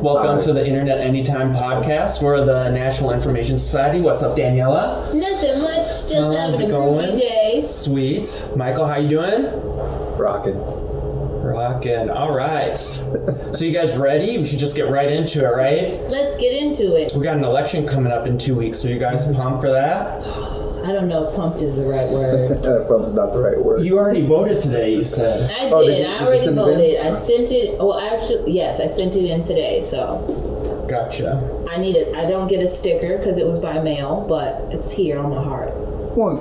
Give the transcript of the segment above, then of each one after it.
Welcome to the Internet Anytime podcast. We're the National Information Society. What's up, Daniela? Nothing much. Just having a groovy day. Sweet. Michael, how you doing? Rocking. All right. So you guys ready? We should just get right into it, right? Let's get into it. We got an election coming up in 2 weeks. Are you guys pumped for that? I don't know if pumped is the right word. Pump's not the right word. You already voted today, you said. I did. I already voted. I sent it. Well, actually, yes, I sent it in today. So. Gotcha. I need it. I don't get a sticker because it was by mail, but it's here on my heart. Well,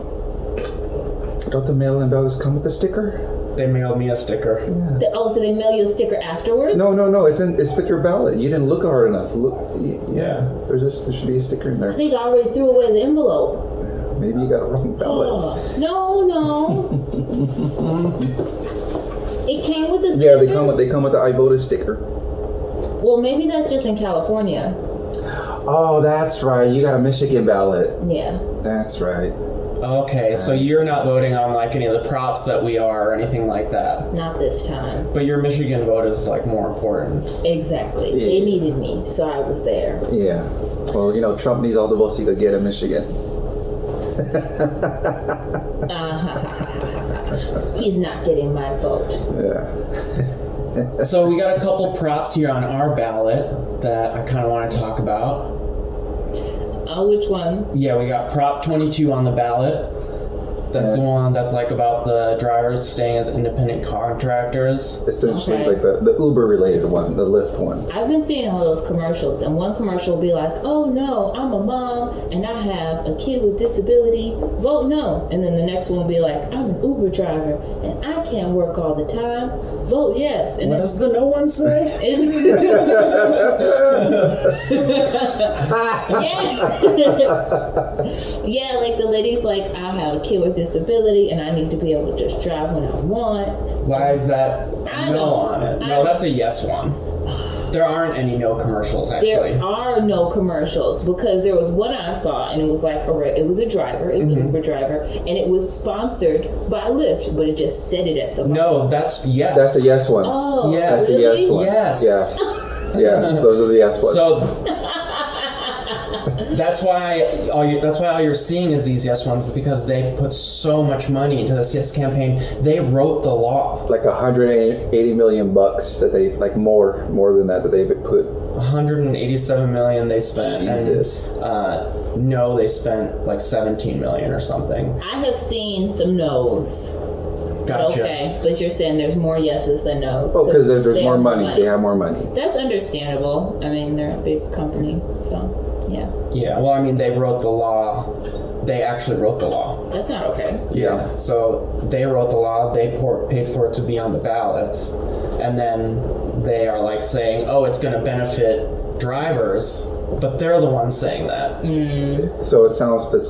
don't the mail-in ballots come with a sticker? They mailed me a sticker. Yeah. So they mail you a sticker afterwards? No. It's with your ballot. You didn't look hard enough. Yeah. There should be a sticker in there. I think I already threw away the envelope. Maybe you got a wrong ballot. Oh, no. It came with a sticker? Yeah, they come with the I voted sticker. Well, maybe that's just in California. Oh, that's right. You got a Michigan ballot. Yeah. That's right. Okay, so you're not voting on like any of the props that we are or anything like that. Not this time. But your Michigan vote is like more important. Exactly. Yeah. They needed me, so I was there. Yeah. Well, Trump needs all the votes he could get in Michigan. He's not getting my vote. Yeah. So we got a couple props here on our ballot that I kind of want to talk about. Which ones? Yeah, we got Prop 22 on the ballot. That's the one that's like about the drivers staying as independent contractors. Essentially, like the Uber related one, the Lyft one. I've been seeing all those commercials, and one commercial will be like, "Oh no, I'm a mom and I have a kid with disability. Vote no." And then the next one will be like, "I'm an Uber driver and I can't work all the time. Vote yes." And What does the no one say? Yeah, like the lady's like, "I have a kid with disability and I need to be able to just drive when I want." Why is that no on it? No, that's a yes one. There aren't any no commercials, actually. There are no commercials because there was one I saw and it was like it was a driver, it was an Uber driver, and it was sponsored by Lyft, but it just said it at the bottom. No, that's yes. That's a yes one. Oh, yes. That's really? a yes one. Yes. Yeah, those are the yes ones. So that's why all you're seeing is these yes ones, because they put so much money into this yes campaign. They wrote the law. Like $180 million that they more than that they put. 187 million they spent. Jesus. And no, they spent like 17 million or something. I have seen some no's. Gotcha. Okay, but you're saying there's more yeses than no's. Oh, because there's they more have money. They have more money. That's understandable. I mean, they're a big company, so yeah. Yeah, well, I mean, they wrote the law. They actually wrote the law. That's not okay. Yeah, so they wrote the law. They paid for it to be on the ballot. And then they are like saying, oh, it's going to benefit drivers. But they're the ones saying that. So it's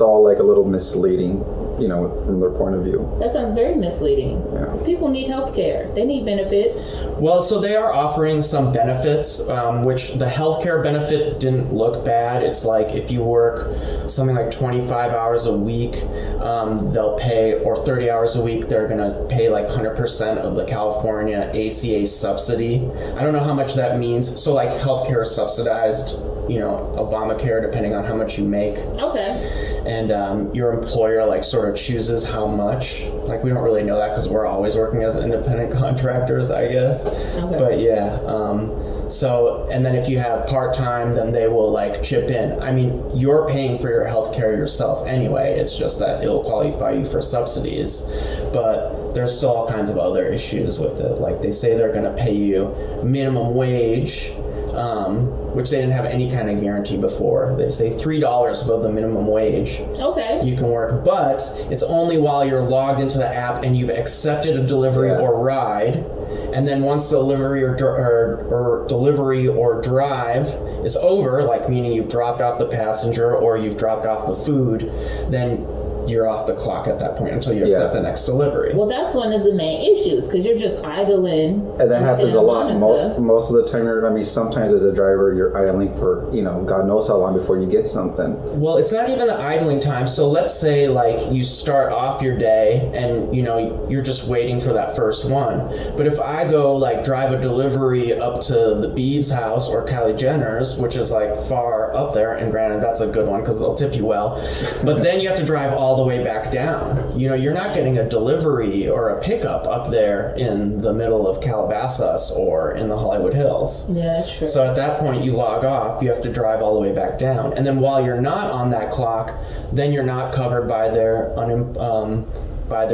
all like a little misleading, from their point of view. That sounds very misleading. Yeah. Because people need health care. They need benefits. Well, so they are offering some benefits, which the healthcare benefit didn't look bad. It's like if you work something like 25 hours a week, they'll pay, or 30 hours a week, they're going to pay like 100% of the California ACA subsidy. I don't know how much that means. So like healthcare is subsidized, Obamacare, depending on how much you make. Okay. And your employer like sort of chooses how much. Like we don't really know that because we're always working as independent contractors, I guess. Okay. But yeah, so, and then if you have part-time, then they will like chip in. I mean, you're paying for your health care yourself anyway. It's just that it'll qualify you for subsidies. But there's still all kinds of other issues with it. Like they say they're going to pay you minimum wage, which they didn't have any kind of guarantee before. They say $3 above the minimum wage. Okay. You can work, but it's only while you're logged into the app and you've accepted a delivery or ride. And then once the delivery or drive is over, like meaning you've dropped off the passenger or you've dropped off the food, then you're off the clock at that point until you accept the next delivery. Well, that's one of the main issues, because you're just idling. And that happens a lot. Monica. Most of the time, sometimes as a driver, you're idling for, God knows how long before you get something. Well, it's not even the idling time. So let's say like you start off your day and you're just waiting for that first one. But if I go like drive a delivery up to the Beebs house or Kylie Jenner's, which is like far up there, and granted that's a good one because they'll tip you well, but then you have to drive all the way back down. You're not getting a delivery or a pickup up there in the middle of Calabasas or in the Hollywood Hills. Yeah, that's true. So at that point you log off, you have to drive all the way back down. And then while you're not on that clock, then you're not covered by their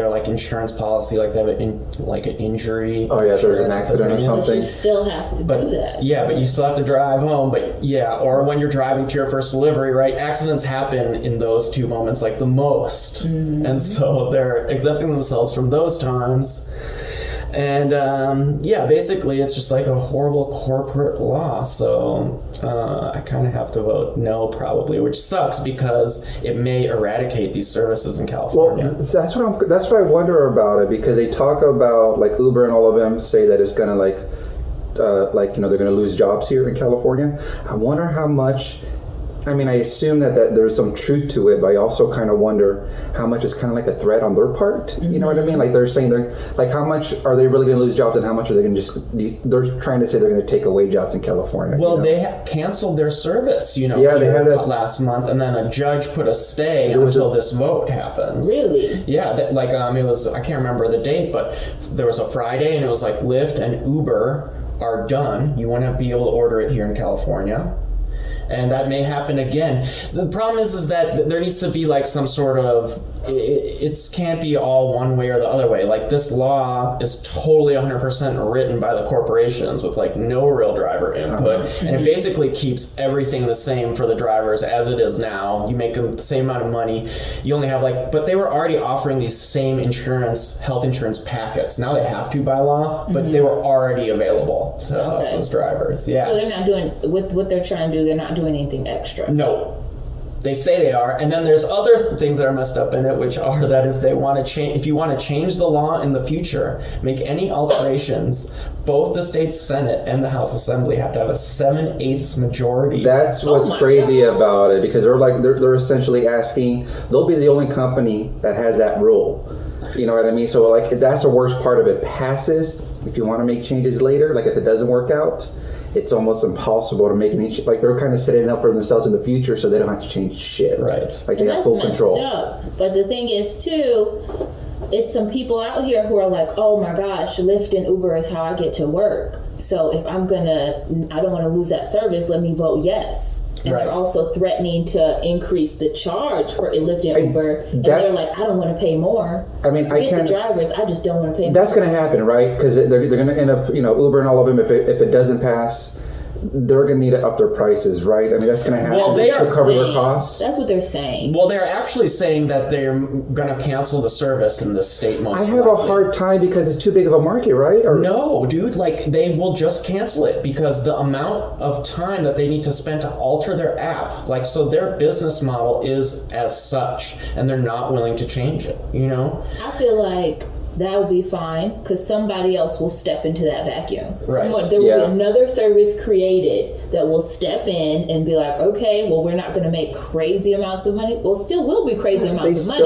like insurance policy, like they have an injury. Oh yeah, if there's an accident or something. But you still have to do that. Yeah, but you still have to drive home. But yeah, or when you're driving to your first delivery, right? Accidents happen in those two moments like the most. Mm-hmm. And so they're exempting themselves from those times. And basically it's just like a horrible corporate law. So I kind of have to vote no probably, which sucks because it may eradicate these services in California. Well, that's what I wonder about it, because they talk about like Uber and all of them say that it's gonna they're gonna lose jobs here in California. I wonder how much. I assume that there's some truth to it, but I also kind of wonder how much is kind of like a threat on their part. Mm-hmm. You know what I mean? Like they're saying how much are they really going to lose jobs, and how much are they going to they're trying to say they're going to take away jobs in California. Well, they canceled their service, they had that last month, and then a judge put a stay until this vote happens. Really? Yeah, it was, I can't remember the date, but there was a Friday, and it was like Lyft and Uber are done. You want to be able to order it here in California. And that may happen again. The problem is that there needs to be like some sort of, it can't be all one way or the other way. Like this law is totally 100% written by the corporations with like no real driver input. Uh-huh. And it basically keeps everything the same for the drivers as it is now. You make them the same amount of money. You only have but they were already offering these same health insurance packets. Now they have to by law, but they were already available to us as drivers. Yeah. So they're not doing, with what they're trying to do, they're not doing anything extra. No. They say they are, and then there's other things that are messed up in it, which are that if you want to change the law in the future, make any alterations, both the state Senate and the House Assembly have to have a 7/8 majority. That's what's crazy about it, because they're essentially asking, they'll be the only company that has that rule. You know what I mean? So that's the worst part of it. Passes. If you want to make changes later, if it doesn't work out, it's almost impossible to make any. They're kind of setting up for themselves in the future, so they don't have to change shit. Right. They have full control. Up. But the thing is, too, it's some people out here who are like, oh my gosh, Lyft and Uber is how I get to work. So if I don't want to lose that service, let me vote yes. And they're also threatening to increase the charge for Lyft and Uber. And they're like, I don't want to pay more. Forget the drivers, I just don't want to pay more. That's going to happen, right? Because they're going to end up, Uber and all of them, if it doesn't pass, they're going to need to up their prices, right? That's going to happen to cover their costs. That's what they're saying. Well, they're actually saying that they're going to cancel the service in this state most likely. I have a hard time because it's too big of a market, right? No, dude. They will just cancel it because the amount of time that they need to spend to alter their app, so their business model is as such, and they're not willing to change it, I feel like that will be fine because somebody else will step into that vacuum. Right. There will be another service created that will step in and be like, okay, well, we're not going to make crazy amounts of money. Well, still will be crazy amounts of money.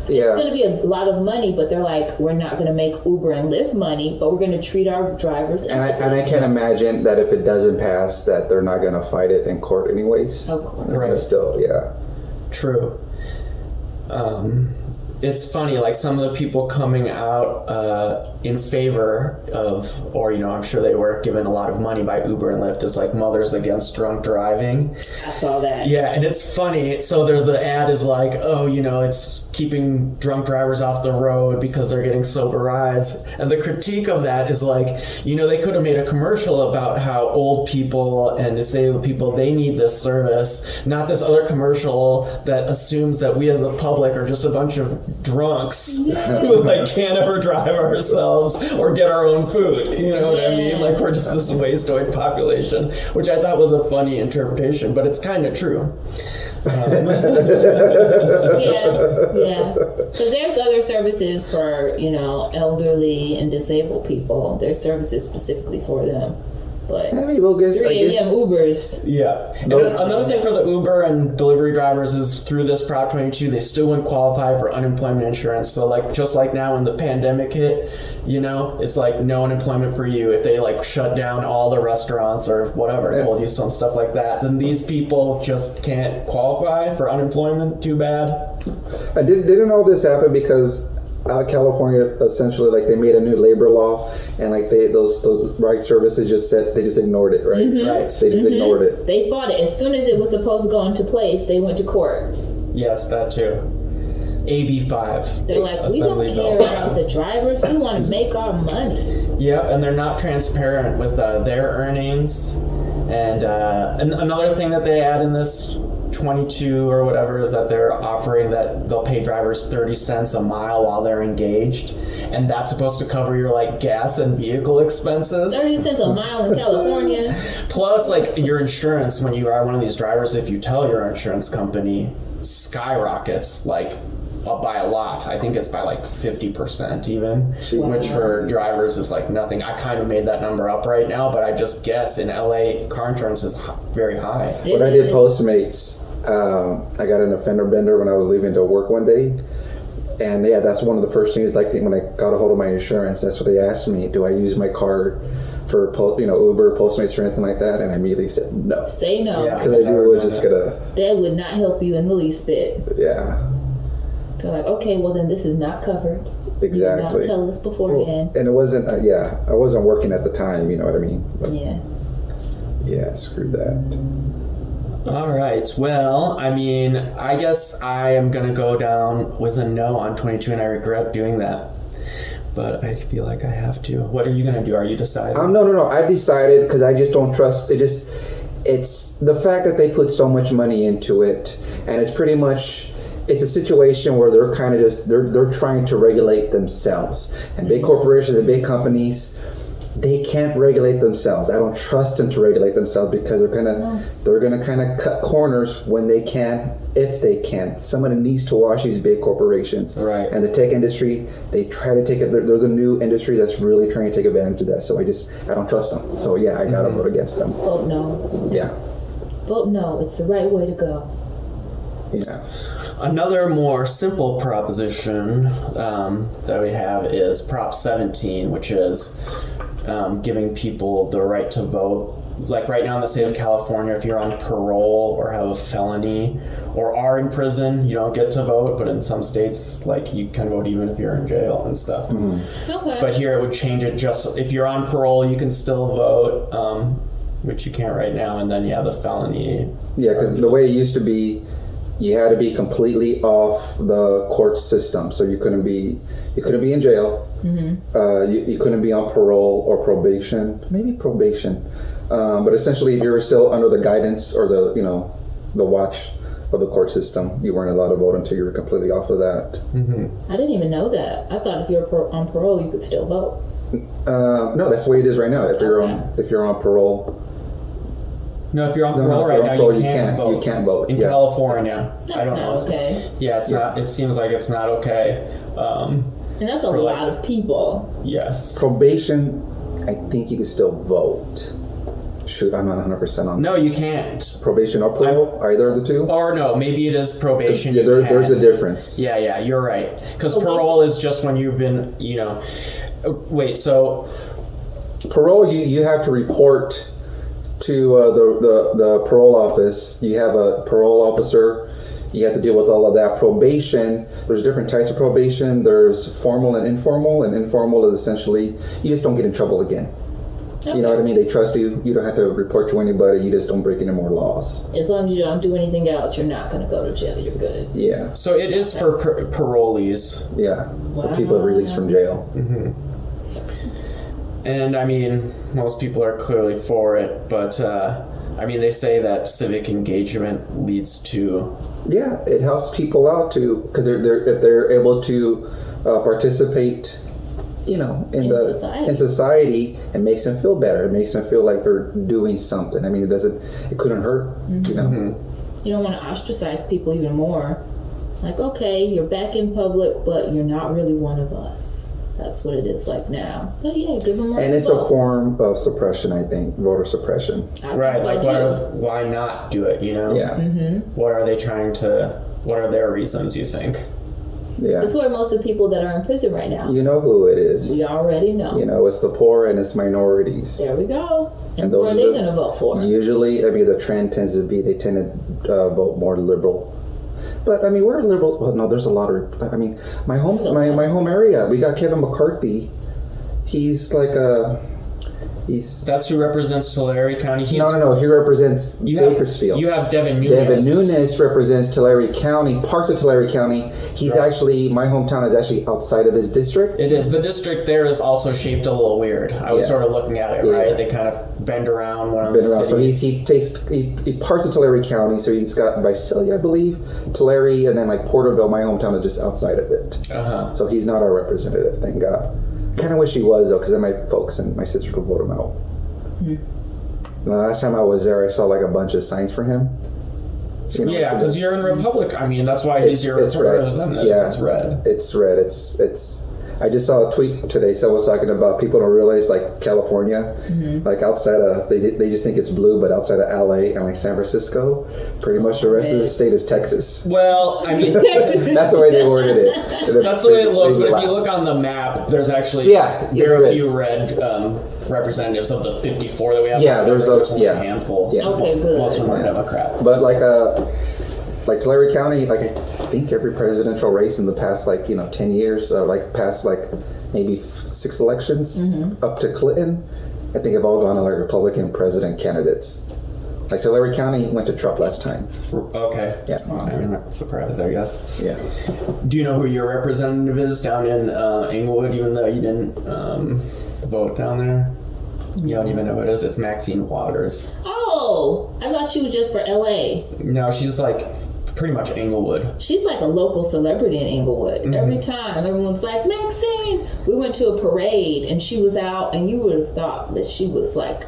It's going to be a lot of money, but they're like, we're not going to make Uber and Lyft money, but we're going to treat our drivers. And I can imagine that if it doesn't pass, that they're not going to fight it in court anyways. Of course. Right. Still, yeah. True. It's funny, some of the people coming out in favor of, or I'm sure they were given a lot of money by Uber and Lyft, is Mothers Against Drunk Driving. I saw that. Yeah, and it's funny. So the ad is it's keeping drunk drivers off the road because they're getting sober rides. And the critique of that is they could have made a commercial about how old people and disabled people, they need this service, not this other commercial that assumes that we as a public are just a bunch of drunks who like can't ever drive ourselves or get our own food. You know what I mean? Like we're just this wastoid population, which I thought was a funny interpretation, but it's kind of true. Yeah. Because there's other services for, elderly and disabled people. There's services specifically for them. But 3 a.m. Ubers. Yeah. And another thing for the Uber and delivery drivers is through this Prop 22, they still wouldn't qualify for unemployment insurance. So like just like now when the pandemic hit, it's like no unemployment for you. If they like shut down all the restaurants or whatever, told you some stuff like that, then these people just can't qualify for unemployment. Too bad. And didn't all this happen because California essentially like they made a new labor law and like those ride services just ignored it, right? Mm-hmm. Right. They just ignored it. They fought it as soon as it was supposed to go into place. They went to court. Yes, that too. AB 5. They're like, we don't care about the drivers. We want to make our money. Yep, and they're not transparent with their earnings. And another thing that they add in this 22 or whatever is that they're offering that they'll pay drivers 30 cents a mile while they're engaged, and that's supposed to cover your like gas and vehicle expenses. 30 cents a mile in California. Plus like your insurance when you are one of these drivers, if you tell your insurance company, skyrockets like up by a lot. I think it's by like 50% even, which for drivers is like nothing. I kind of made that number up right now, but I just guess in LA car insurance is very high. When I did Postmates, I got an offender bender when I was leaving to work one day, and that's one of the first things. Like when I got a hold of my insurance, that's what they asked me: do I use my card for Uber, Postmates, or anything like that? And I immediately said no. Say no, because I knew it was just gonna. That would not help you in the least bit. Yeah. They're like, okay, well then this is not covered. Exactly. You did not tell us beforehand. Well, and it wasn't. I wasn't working at the time. You know what I mean? But, yeah. Screw that. All right. Well, I mean, I guess I am going to go down with a no on 22, and I regret doing that. But I feel like I have to. What are you going to do? Are you deciding? No. I've decided because I just don't trust. It's the fact that they put so much money into it, and it's pretty much. It's a situation where they're kind of they're trying to regulate themselves, and big corporations and big companies, they can't regulate themselves. I don't trust them to regulate themselves because they're gonna kind of cut corners when they can, if they can. Somebody needs to watch these big corporations. Right. And the tech industry, they try to take it. There's a new industry that's really trying to take advantage of that. So I don't trust them. So I gotta vote against them. Vote no. Yeah. Vote no. It's the right way to go. Yeah. Another more simple proposition that we have is Prop 17, which is giving people the right to vote. Like right now in the state of California, if you're on parole or have a felony or are in prison, you don't get to vote. But in some states, like you can vote even if you're in jail and stuff. Mm-hmm. Okay. But here it would change it just if you're on parole, you can still vote, which you can't right now. And then the felony. Yeah, because the way it used to be, you had to be completely off the court system, so you couldn't be in jail. Mm-hmm. You couldn't be on parole or probation, maybe probation. But essentially, if you were still under the guidance or the watch of the court system, you weren't allowed to vote until you were completely off of that. Mm-hmm. I didn't even know that. I thought if you're on parole, you could still vote. No, that's the way it is right now. If you're on parole. No, if you're on parole right now, you can't vote. You can't vote in California. That's I don't not know. Okay. Yeah, it's not. It seems like it's not okay. And that's a lot of people. Yes. Probation, I think you can still vote. Shoot, I'm not 100% on. No, you can't. Probation or parole, either of the two. Or no, maybe it is probation. Yeah, there's a difference. Yeah, you're right. Because parole is just when you've been, Wait, so parole, you have to report to the parole office. You have a parole officer. You have to deal with all of that. Probation, there's different types of probation. There's formal and informal. And informal is essentially, you just don't get in trouble again. Okay. You know what I mean? They trust you. You don't have to report to anybody. You just don't break any more laws. As long as you don't do anything else, you're not going to go to jail. You're good. Yeah. So it is for parolees. Yeah. Wow. So people are released from jail. Mm-hmm. And I mean, most people are clearly for it, but I mean, they say that civic engagement leads to. Yeah, it helps people out too, because if they're able to participate, in society, it makes them feel better. It makes them feel like they're doing something. I mean, it couldn't hurt, You don't want to ostracize people even more. Like, okay, you're back in public, but you're not really one of us. That's what it is like now. But yeah, give them right. And it's a form of suppression, I think, voter suppression. Right, like why not do it, Yeah. What are they trying to, what are their reasons, you think? Yeah. It's where most of the people that are in prison right now. You know who it is. We already know. It's the poor and it's minorities. There we go. And those who are they going to vote for? Usually, I mean, the trend tends to be they tend to vote more liberal. But I mean, we're liberal. Well, no, there's a lot of. I mean, my home area. We got Kevin McCarthy. He's like That's who represents Tulare County. No. He represents Bakersfield. You have Devin Nunes. Devin Nunes represents Tulare County, parts of Tulare County. He's actually, my hometown is actually outside of his district. It is. The district there is also shaped a little weird. I was sort of looking at it, right? They kind of bend around one of the cities. So he parts of Tulare County. So he's got Visalia, I believe, Tulare, and then like Porterville. My hometown is just outside of it. So he's not our representative, thank God. Kind of wish he was though, because then my folks and my sister could vote him out. The last time I was there, I saw like a bunch of signs for him. Yeah, because you're in Republic. I mean, that's why he's your representative. Yeah, it's red. It's red. It's. I just saw a tweet today. Someone was talking about people don't realize like California, like outside of they just think it's blue, but outside of LA and like San Francisco, pretty much the rest of the state is Texas. Well, I mean, that's the way they worded it. That's the way it looks. But if you look on the map, there's actually very few red representatives of the 54 that we have. Yeah, there's only a handful. Yeah. Okay, good. Most of them are Democrat. But like Tulare County, like I think every presidential race in the past 10 years, past maybe 6 elections up to Clinton, I think have all gone to like Republican president candidates. Like Tulare County went to Trump last time. Okay. Yeah. I'm not surprised, I guess. Yeah. Do you know who your representative is down in Inglewood, even though you didn't vote down there? You don't even know who it is. It's Maxine Waters. Oh, I thought she was just for LA. No, she's like pretty much Inglewood. She's like a local celebrity in Inglewood. Every time, everyone's like, Maxine! We went to a parade and she was out, and you would have thought that she was like,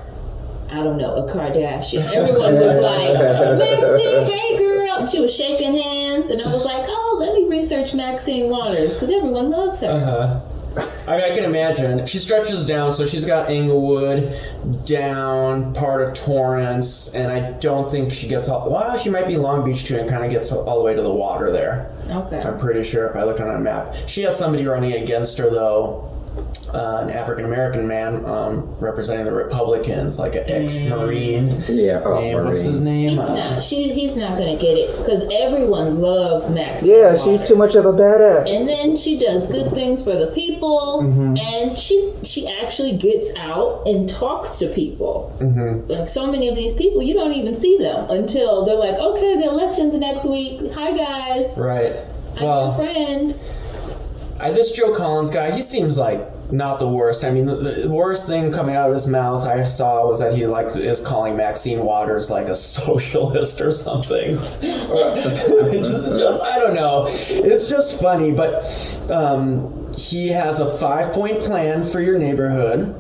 I don't know, a Kardashian. Everyone was like, Maxine, hey girl! And she was shaking hands, and I was like, oh, let me research Maxine Waters, because everyone loves her. I mean, I can imagine. She stretches down, so she's got Inglewood, down part of Torrance, and I don't think she gets all... Well, she might be Long Beach, too, and kind of gets all the way to the water there. Okay. I'm pretty sure if I look on a map. She has somebody running against her, though. An African-American man representing the Republicans, like an ex-Marine. Yeah, Marine. What's his name? He's not going to get it, because everyone loves Maxine. Yeah, she's too much of a badass. And then she does good things for the people, and she actually gets out and talks to people. Like so many of these people, you don't even see them until they're like, okay, the election's next week. Hi, guys. Right. I'm your friend. This Joe Collins guy, he seems like not the worst. I mean, the worst thing coming out of his mouth I saw was that he is calling Maxine Waters like a socialist or something. I don't know. It's just funny, but he has a 5-point plan for your neighborhood,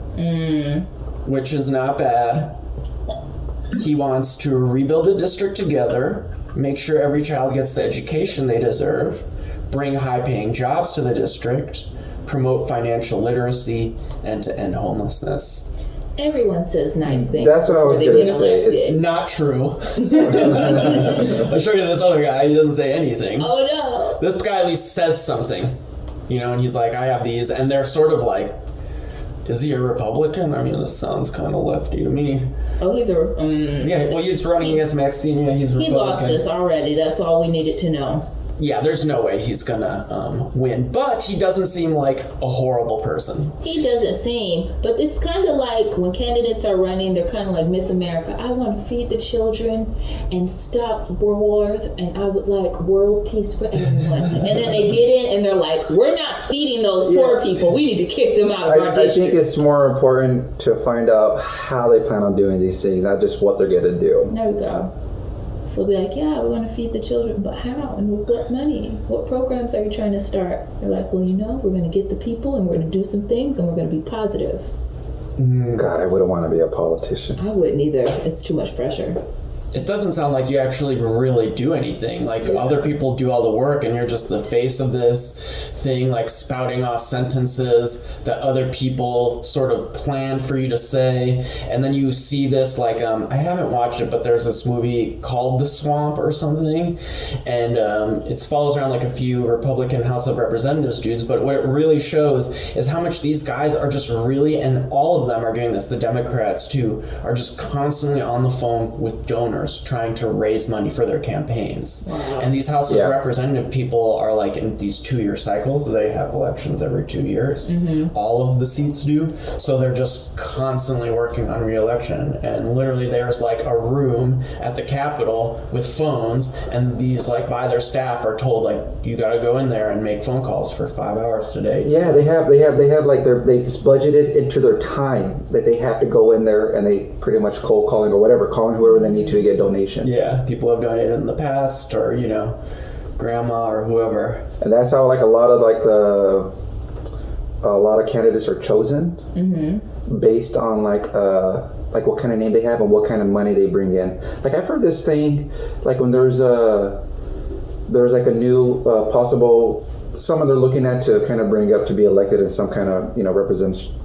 which is not bad. He wants to rebuild the district together, make sure every child gets the education they deserve, bring high-paying jobs to the district, promote financial literacy, and to end homelessness. Everyone says nice things. That's what I was going to say. It's not true. I'll show you this other guy. He doesn't say anything. Oh, no. This guy at least says something. And he's like, I have these. And they're sort of like, is he a Republican? I mean, this sounds kind of lefty to me. Oh, he's a... yeah, well, he's running against Maxine. Yeah, he's Republican. He lost us already. That's all we needed to know. yeah, there's no way he's gonna win. But he doesn't seem like a horrible person. He doesn't seem, but it's kind of like when candidates are running, they're kind of like Miss America. I want to feed the children and stop world wars, and I would like world peace for everyone. And then they get in and they're like, we're not feeding those poor people. We need to kick them out of our district. I think it's more important to find out how they plan on doing these things, not just what they're going to do. There we go. So they'll be like, yeah, we want to feed the children, but how and with what money? What programs are you trying to start? They're like, well, we're going to get the people and we're going to do some things and we're going to be positive. God, I wouldn't want to be a politician. I wouldn't either. It's too much pressure. It doesn't sound like you actually really do anything. Like, other people do all the work and you're just the face of this thing, like spouting off sentences that other people sort of planned for you to say. And then you see this, like, I haven't watched it, but there's this movie called The Swamp or something. And it follows around like a few Republican House of Representatives dudes. But what it really shows is how much these guys are just really, and all of them are doing this, the Democrats too, are just constantly on the phone with donors trying to raise money for their campaigns. Wow. And these House of Representative people are like in these 2-year cycles. They have elections every 2 years. Mm-hmm. All of the seats do. So they're just constantly working on re-election. And literally there's like a room at the Capitol with phones, and these like by their staff are told like, you got to go in there and make phone calls for 5 hours today. Yeah, they have like they just budgeted into their time that they have to go in there, and they pretty much cold calling or whatever, calling whoever they need to get donations. Yeah, people have donated in the past, or grandma or whoever. And that's how like a lot of candidates are chosen, based on like what kind of name they have and what kind of money they bring in. Like I've heard this thing, like when there's like a new possible someone they're looking at to kind of bring up to be elected in some kind of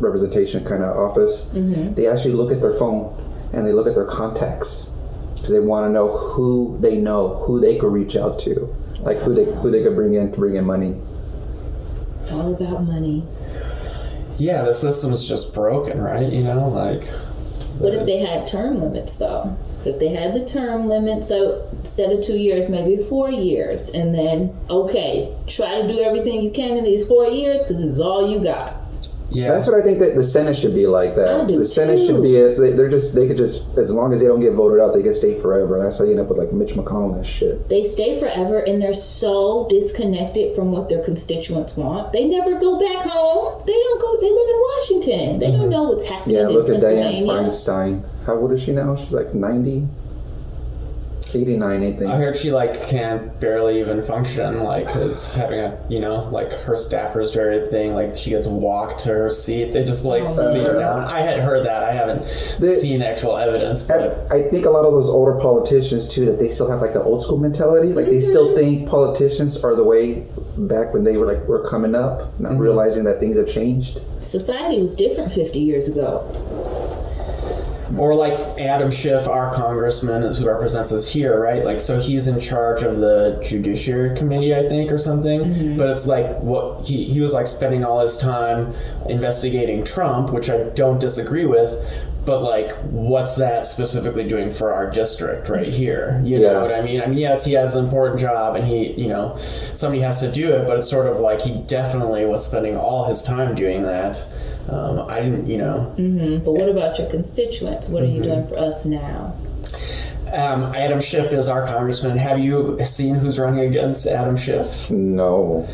representation kind of office. They actually look at their phone and they look at their contacts, because they want to know who they could reach out to, like who they could bring in money. It's all about money. Yeah, the system's just broken, right? What if they had term limits though? If they had the term limit, so instead of 2 years, maybe 4 years, and then try to do everything you can in these 4 years because this is all you got. Yeah, that's what I think that the Senate should be like. That I do the Senate too. should be. They could just, as long as they don't get voted out, they can stay forever. That's how you end up with like Mitch McConnell and shit. They stay forever, and they're so disconnected from what their constituents want. They never go back home. They don't go. They live in Washington. They don't know what's happening in look at Dianne Pennsylvania. Feinstein. How old is she now? She's like 90. 89, I think. I heard she can't barely even function, is having a her staffer's very thing, she gets walked to her seat. They just sit her down. I had heard that. I haven't seen actual evidence, but I think a lot of those older politicians too, that they still have the old school mentality. They still think politicians are the way back when they were coming up, not realizing that things have changed. Society was different 50 years ago. Or Adam Schiff, our congressman who represents us here, right? So he's in charge of the Judiciary Committee, I think, or something. But it's what he was spending all his time investigating Trump, which I don't disagree with. But what's that specifically doing for our district right here? You know what I mean? I mean, yes, he has an important job, and he, somebody has to do it. But it's sort of he definitely was spending all his time doing that. I didn't, But what about your constituents? What are you doing for us now? Adam Schiff is our congressman. Have you seen who's running against Adam Schiff? No.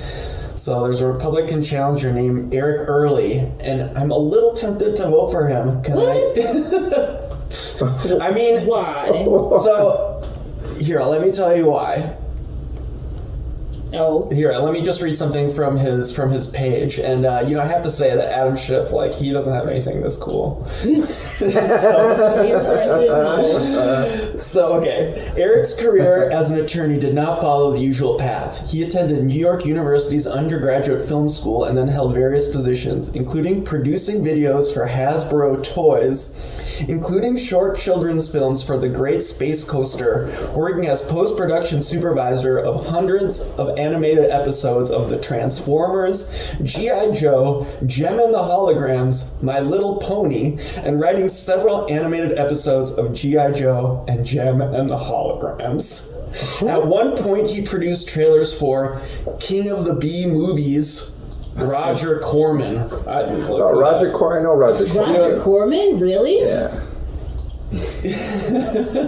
So there's a Republican challenger named Eric Early, and I'm a little tempted to vote for him. Can I? I mean, why? So here, let me tell you why. Oh. Here, let me just read something from his page, and I have to say that Adam Schiff, he doesn't have anything this cool. So okay, Eric's career as an attorney did not follow the usual path. He attended New York University's undergraduate film school and then held various positions, including producing videos for Hasbro Toys, including short children's films for The Great Space Coaster, working as post-production supervisor of hundreds of animated episodes of The Transformers, G.I. Joe, Jem and the Holograms, My Little Pony, and writing several animated episodes of G.I. Joe and Jem and the Holograms. At one point, he produced trailers for King of the Bee movies. Roger Corman. Roger Corman. I know Roger Corman. Roger Corman, really? Yeah.